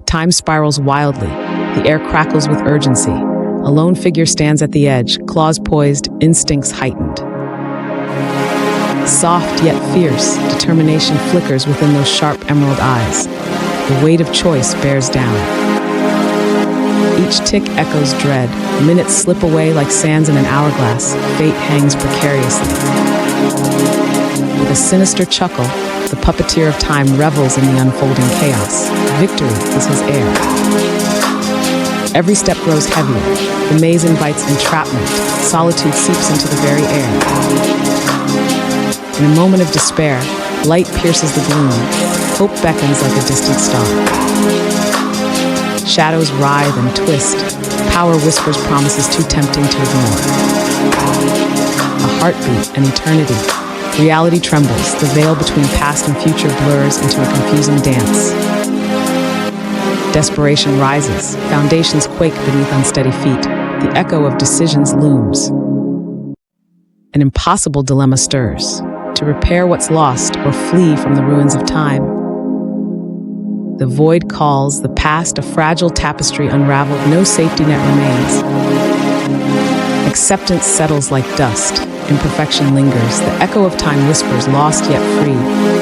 Time spirals wildly. The air crackles with urgency. A lone figure stands at the edge, claws poised, instincts heightened. Soft yet fierce, determination flickers within those sharp emerald eyes. The weight of choice bears down. Each tick echoes dread. Minutes slip away like sands in an hourglass. Fate hangs precariously. With a sinister chuckle, the puppeteer of time revels in the unfolding chaos. Victory is his heir. Every step grows heavier. The maze invites entrapment. Solitude seeps into the very air. In a moment of despair, light pierces the gloom. Hope beckons like a distant star. Shadows writhe and twist. Power whispers promises too tempting to ignore. A heartbeat, an eternity. Reality trembles. The veil between past and future blurs into a confusing dance. Desperation rises. Foundations quake beneath unsteady feet. The echo of decisions looms. An impossible dilemma stirs. To repair what's lost or flee from the ruins of time. The void calls, the past a fragile tapestry unraveled, no safety net remains. Acceptance settles like dust, imperfection lingers, the echo of time whispers, lost yet free.